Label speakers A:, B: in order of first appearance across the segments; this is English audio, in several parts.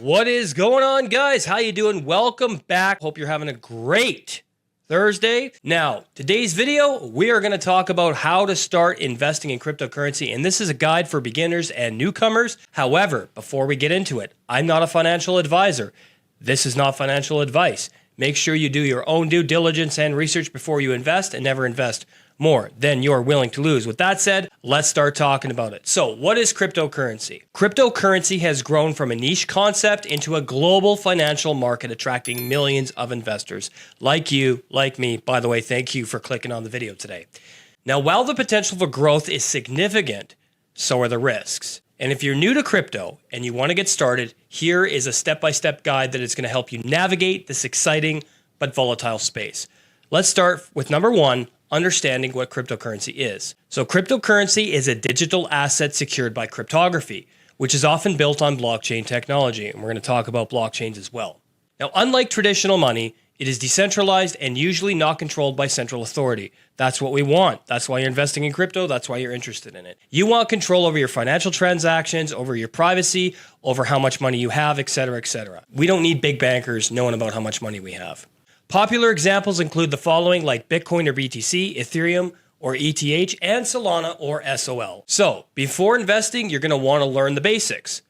A: What is going on, guys? How you doing? Welcome back. Hope you're having a great Thursday. Now, today's video, we are going to talk about how to start investing in cryptocurrency, and this is a guide for beginners and newcomers. However, before we get into it, I'm not a financial advisor. This is not financial advice. Make sure you do your own due diligence and research before you invest, and never invest more than you're willing to lose. With that said, let's start talking about it. So, what is cryptocurrency? Cryptocurrency has grown from a niche concept into a global financial market, attracting millions of investors like you, like me. By the way, thank you for clicking on the video today. Now, while the potential for growth is significant, so are the risks. And if you're new to crypto and you want to get started, here is a step-by-step guide that is going to help you navigate this exciting but volatile space. Let's start with number one, understanding what cryptocurrency is. So cryptocurrency is a digital asset secured by cryptography, which is often built on blockchain technology. And we're going to talk about blockchains as well. Now, unlike traditional money, it is decentralized and usually not controlled by central authority. That's what we want. That's why you're investing in crypto. That's why you're interested in it. You want control over your financial transactions, over your privacy, over how much money you have, etc., etc. We don't need big bankers knowing about how much money we have. Popular examples include the following, like Bitcoin or BTC, Ethereum or ETH, and Solana or SOL. So, before investing, you're going to want to learn the basics.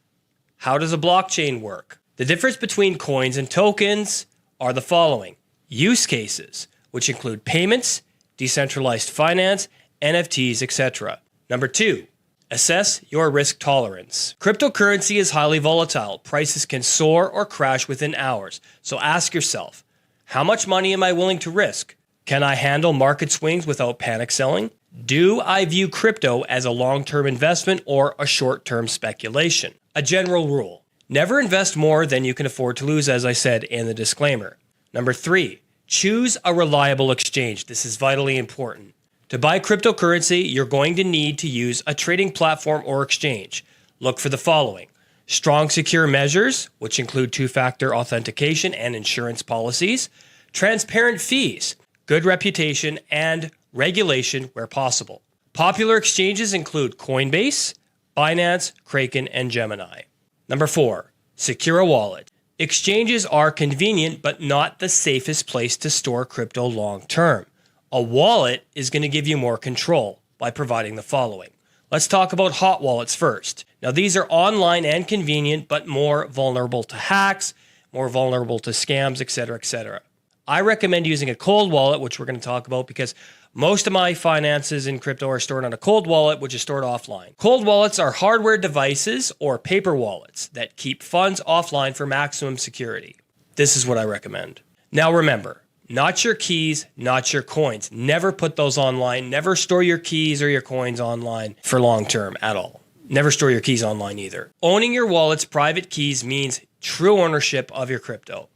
A: How does a blockchain work? The difference between coins and tokens are the following. Use cases, which include payments, decentralized finance, NFTs, etc. Number two, assess your risk tolerance. Cryptocurrency is highly volatile. Prices can soar or crash within hours. So ask yourself, how much money am I willing to risk? Can I handle market swings without panic selling? Do I view crypto as a long-term investment or a short-term speculation? A general rule. Never invest more than you can afford to lose, as I said in the disclaimer. Number three, choose a reliable exchange. This is vitally important. To buy cryptocurrency, you're going to need to use a trading platform or exchange. Look for the following. Strong secure measures, which include two-factor authentication and insurance policies, transparent fees, good reputation, and regulation where possible. Popular exchanges include Coinbase, Binance, Kraken, and Gemini. Number four, secure a wallet. Exchanges are convenient, but not the safest place to store crypto long-term. A wallet is going to give you more control by providing the following. Let's talk about hot wallets first. Now, these are online and convenient, but more vulnerable to hacks, more vulnerable to scams, etc., etc. I recommend using a cold wallet, which we're going to talk about because most of my finances in crypto are stored on a cold wallet, which is stored offline. Cold wallets are hardware devices or paper wallets that keep funds offline for maximum security. This is what I recommend. Now, remember, not your keys, not your coins. Never put those online. Never store your keys or your coins online for long term at all. Never store your keys online either. Owning your wallet's private keys means true ownership of your crypto.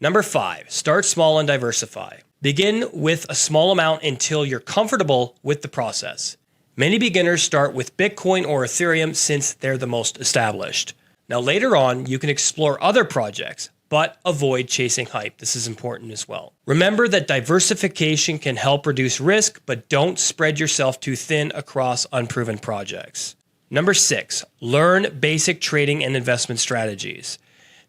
A: Number five, start small and diversify. Begin with a small amount until you're comfortable with the process. Many beginners start with Bitcoin or Ethereum since they're the most established. Now later on, you can explore other projects, but avoid chasing hype. This is important as well. Remember that diversification can help reduce risk, but don't spread yourself too thin across unproven projects. Number six, learn basic trading and investment strategies.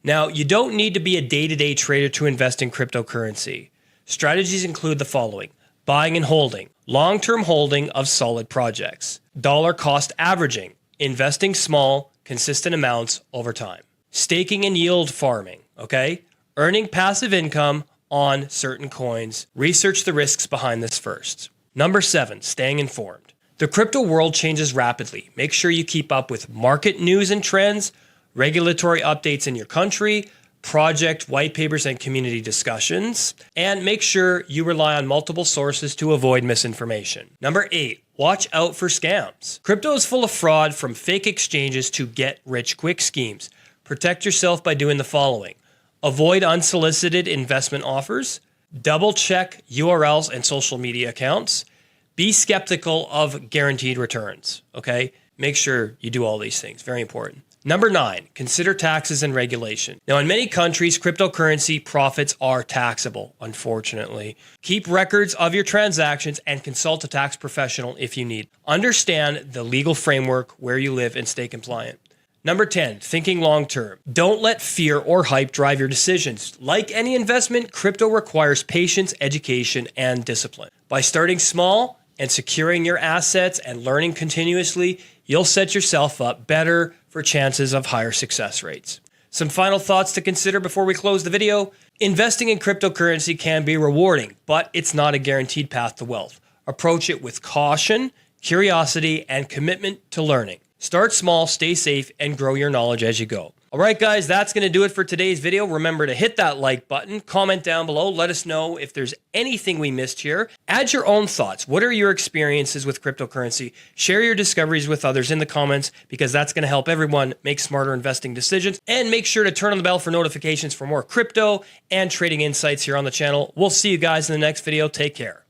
A: Now, you don't need to be a day-to-day trader to invest in cryptocurrency. Strategies include the following: buying and holding, long-term holding of solid projects, dollar cost averaging, investing small, consistent amounts over time, staking and yield farming, okay? Earning passive income on certain coins. Research the risks behind this first. Number seven, staying informed. The crypto world changes rapidly. Make sure you keep up with market news and trends, regulatory updates in your country, project white papers and community discussions, and make sure you rely on multiple sources to avoid misinformation. Number eight, watch out for scams. Crypto is full of fraud, from fake exchanges to get-rich-quick schemes. Protect yourself by doing the following. Avoid unsolicited investment offers. Double-check URLs and social media accounts. Be skeptical of guaranteed returns, okay? Make sure you do all these things. Very important. Number nine, consider taxes and regulation. Now, in many countries, cryptocurrency profits are taxable, unfortunately. Keep records of your transactions and consult a tax professional if you need. Understand the legal framework where you live and stay compliant. Number 10, thinking long term. Don't let fear or hype drive your decisions. Like any investment, crypto requires patience, education, and discipline. By starting small and securing your assets and learning continuously, you'll set yourself up better for chances of higher success rates. Some final thoughts to consider before we close the video. Investing in cryptocurrency can be rewarding, but it's not a guaranteed path to wealth. Approach it with caution, curiosity, and commitment to learning. Start small, stay safe, and grow your knowledge as you go. All right, guys, that's going to do it for today's video. Remember to hit that like button, comment down below, let us know if there's anything we missed here. Add your own thoughts. What are your experiences with cryptocurrency? Share your discoveries with others in the comments because that's going to help everyone make smarter investing decisions. And make sure to turn on the bell for notifications for more crypto and trading insights here on the channel. We'll see you guys in the next video. Take care.